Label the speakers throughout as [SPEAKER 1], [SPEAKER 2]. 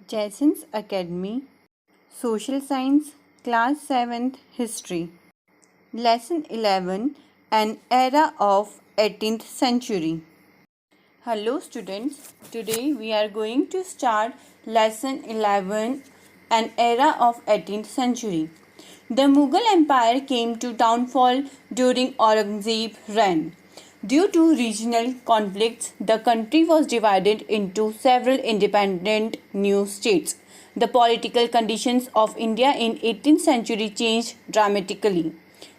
[SPEAKER 1] Jason's Academy, Social Science, Class 7th History. Lesson 11, An Era of 18th Century. Hello students, today we are going to start Lesson 11, An Era of 18th Century. The Mughal Empire came to downfall during Aurangzeb's reign. Due to regional conflicts, the country was divided into several independent new states. The political conditions of India in 18th century changed dramatically.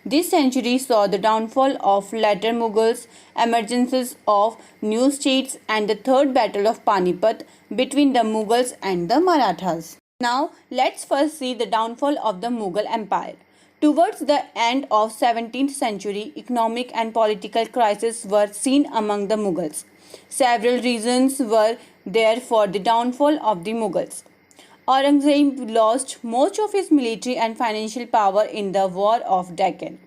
[SPEAKER 1] This century saw the downfall of later Mughals, emergences of new states, and the Third Battle of Panipat between the Mughals and the Marathas. Now, let's first see the downfall of the Mughal Empire. Towards the end of 17th century, economic and political crises were seen among the Mughals. Several reasons were there for the downfall of the Mughals. Aurangzeb lost most of his military and financial power in the War of Deccan.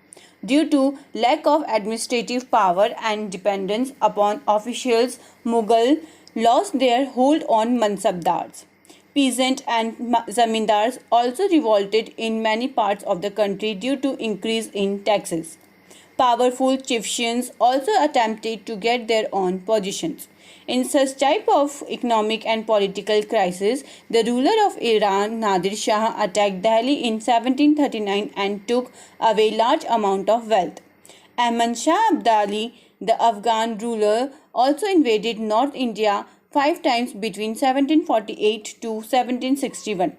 [SPEAKER 1] Due to lack of administrative power and dependence upon officials, Mughal lost their hold on mansabdars. Peasants and zamindars also revolted in many parts of the country due to increase in taxes. Powerful chieftains also attempted to get their own positions. In such type of economic and political crisis, the ruler of Iran, Nadir Shah, attacked Delhi in 1739 and took away large amount of wealth. Ahmad Shah Abdali, the Afghan ruler, also invaded North India 5 times between 1748 to 1761.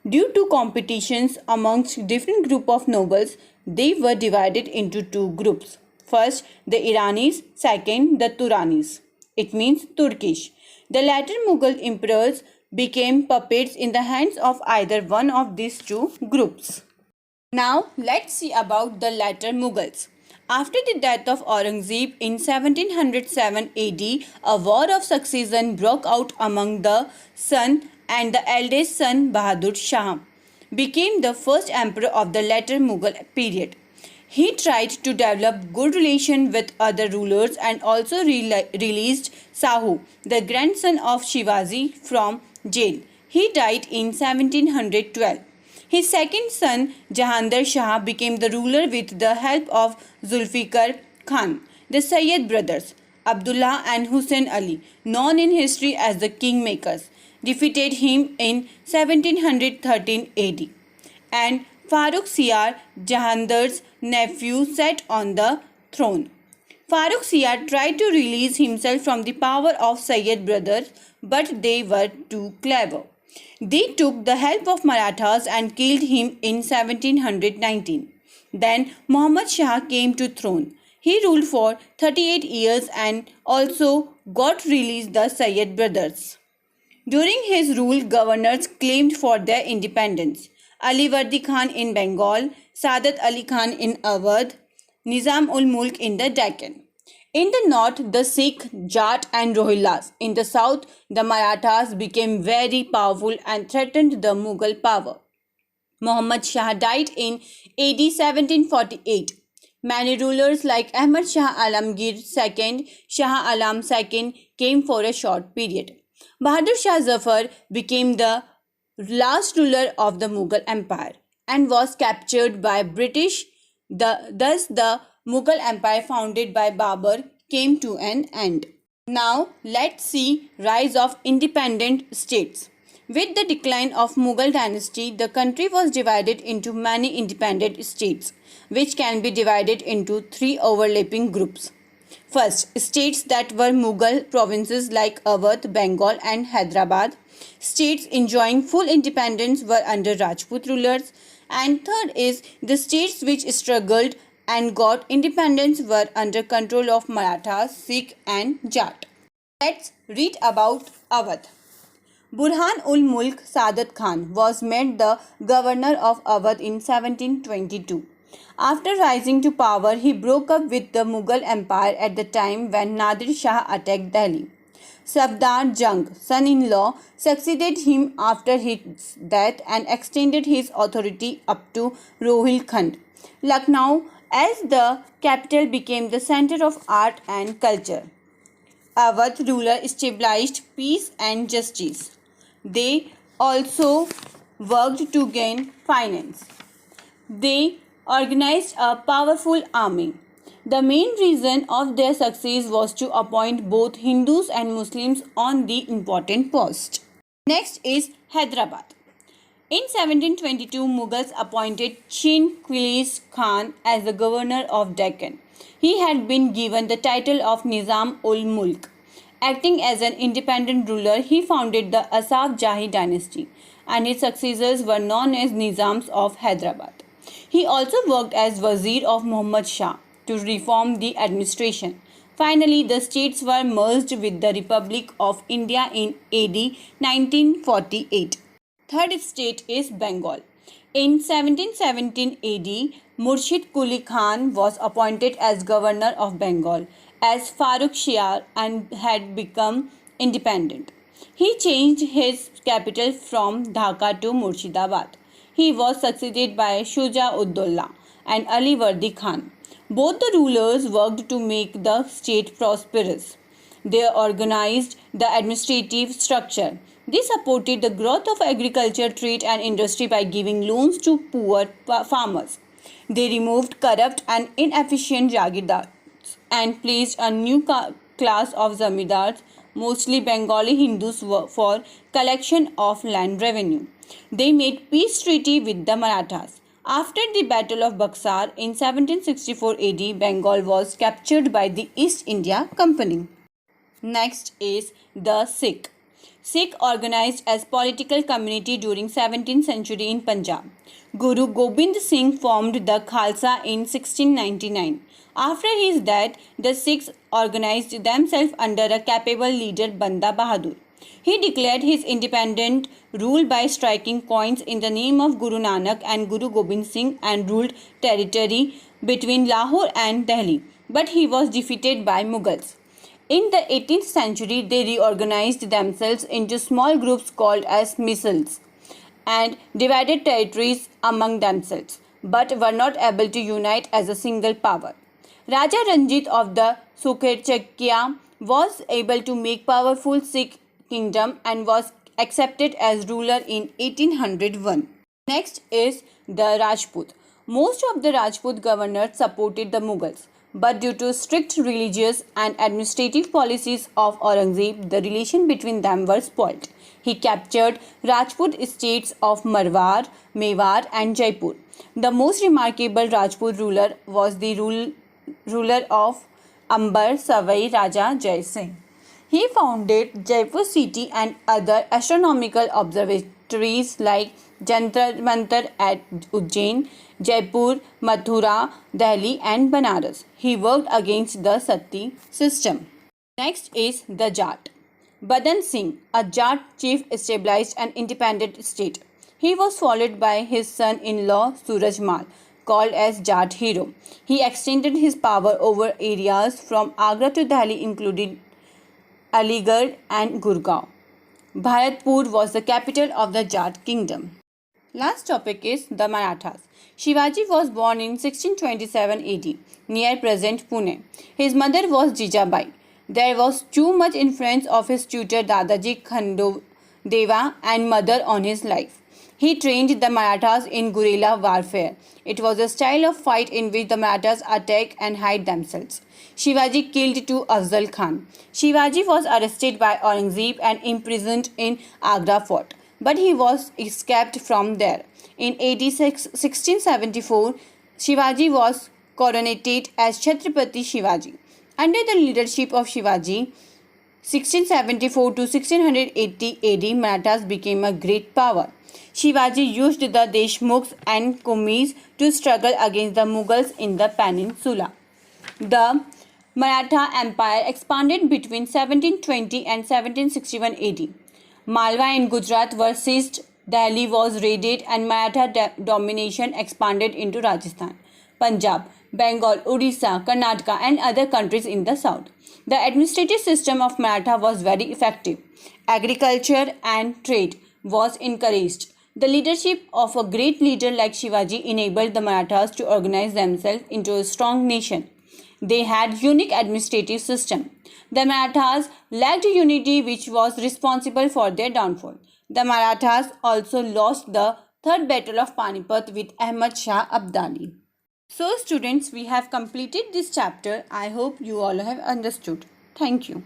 [SPEAKER 1] Due to competitions amongst different group of nobles, they were divided into two groups. First, the Iranis, second, the Turanis. It means Turkish. The latter Mughal emperors became puppets in the hands of either one of these two groups. Now, let's see about the latter Mughals. After the death of Aurangzeb in 1707 AD, a war of succession broke out among the son and the eldest son Bahadur Shah became the first emperor of the later Mughal period. He tried to develop good relations with other rulers and also released Sahu, the grandson of Shivaji, from jail. He died in 1712. His second son, Jahandar Shah, became the ruler with the help of Zulfikar Khan. The Sayyid brothers, Abdullah and Hussein Ali, known in history as the Kingmakers, defeated him in 1713 AD. And Farooq Siyar, Jahandar's nephew, sat on the throne. Farooq Siyar tried to release himself from the power of Sayyid brothers, but they were too clever. They took the help of Marathas and killed him in 1719. Then Muhammad Shah came to throne. He ruled for 38 years and also got released the Sayyid brothers. During his rule, governors claimed for their independence. Ali Wardi Khan in Bengal, Sadat Ali Khan in Awadh, Nizam ul Mulk in the Deccan. In the north, the Sikh, Jat and Rohillas. In the south, the Marathas became very powerful and threatened the Mughal power. Muhammad Shah died in AD 1748. Many rulers like Ahmad Shah Alamgir II, Shah Alam II came for a short period. Bahadur Shah Zafar became the last ruler of the Mughal Empire and was captured by British. Thus, the Mughal Empire founded by Babur came to an end. Now, let's see rise of independent states. With the decline of Mughal dynasty, the country was divided into many independent states, which can be divided into 3 overlapping groups. First, states that were Mughal provinces like Awadh, Bengal and Hyderabad. States enjoying full independence were under Rajput rulers. And third is the states which struggled and got independence were under control of Marathas, Sikh and Jat. Let's read about Awadh. Burhan ul Mulk Sadat Khan was made the governor of Awadh in 1722. After rising to power, he broke up with the Mughal Empire at the time when Nadir Shah attacked Delhi. Safdar Jung, son-in-law, succeeded him after his death and extended his authority up to Rohilkhand. Lucknow, as the capital, became the center of art and culture. Awadh ruler established peace and justice. They also worked to gain finance. They organized a powerful army. The main reason of their success was to appoint both Hindus and Muslims on the important posts. Next is Hyderabad. In 1722, Mughals appointed Chin Quilis Khan as the governor of Deccan. He had been given the title of Nizam ul Mulk. Acting as an independent ruler, he founded the Asaf Jahi dynasty, and his successors were known as Nizams of Hyderabad. He also worked as Wazir of Muhammad Shah to reform the administration. Finally, the states were merged with the Republic of India in AD 1948. Third state is Bengal. In 1717 AD, Murshid Quli Khan was appointed as governor of Bengal as Farooq Shiar and had become independent. He changed his capital from Dhaka to Murshidabad. He was succeeded by Shuja ud-Dawla and Ali Vardi Khan. Both the rulers worked to make the state prosperous. They organized the administrative structure. They supported the growth of agriculture, trade and industry by giving loans to poor farmers. They removed corrupt and inefficient jagirdars and placed a new class of zamindars, mostly Bengali Hindus, for collection of land revenue. They made peace treaty with the Marathas. After the Battle of Buxar in 1764 AD, Bengal was captured by the East India Company. Next is the Sikh. Sikh organized as political community during 17th century in Punjab. Guru Gobind Singh formed the Khalsa in 1699. After his death, the Sikhs organized themselves under a capable leader Banda Bahadur. He declared his independent rule by striking coins in the name of Guru Nanak and Guru Gobind Singh and ruled territory between Lahore and Delhi. But he was defeated by Mughals. In the 18th century, they reorganized themselves into small groups called as misls and divided territories among themselves, but were not able to unite as a single power. Raja Ranjit of the Sukherchakya was able to make powerful Sikh kingdom and was accepted as ruler in 1801. Next is the Rajput. Most of the Rajput governors supported the Mughals, but due to strict religious and administrative policies of Aurangzeb, the relation between them were spoilt. He captured Rajput states of Marwar, Mewar and Jaipur. The most remarkable Rajput ruler was the ruler of Amber, Savai Raja Jai Singh. He founded Jaipur city and other astronomical observatories like Jantar Mantar at Ujjain, Jaipur, Mathura, Delhi and Banaras. He worked against the Sati system. Next is the Jat. Badan Singh, a Jat chief, established an independent state. He was followed by his son-in-law Suraj Mal, called as Jat Hero. He extended his power over areas from Agra to Delhi, including Aligarh and Gurgaon. Bharatpur was the capital of the Jat kingdom. Last topic is the Marathas. Shivaji was born in 1627 AD near present Pune. His mother was Jijabai. There was too much influence of his tutor Dadaji Khandodeva and mother on his life. He trained the Marathas in guerrilla warfare. It was a style of fight in which the Marathas attack and hide themselves. Shivaji killed two Afzal Khan. Shivaji was arrested by Aurangzeb and imprisoned in Agra fort, but he was escaped from there. In AD 1674, Shivaji was coronated as Chhatrapati Shivaji. Under the leadership of Shivaji, 1674 to 1680 AD, Marathas became a great power. Shivaji used the Deshmukhs and Kumis to struggle against the Mughals in the peninsula. The Maratha Empire expanded between 1720 and 1761 AD. Malwa and Gujarat were seized, Delhi was raided and Maratha domination expanded into Rajasthan, Punjab, Bengal, Odisha, Karnataka and other countries in the south. The administrative system of Maratha was very effective. Agriculture and trade was encouraged. The leadership of a great leader like Shivaji enabled the Marathas to organize themselves into a strong nation. They had unique administrative system. The Marathas lacked unity, which was responsible for their downfall. The Marathas also lost the Third Battle of Panipat with Ahmad Shah Abdali. So students, we have completed this chapter. I hope you all have understood. Thank you.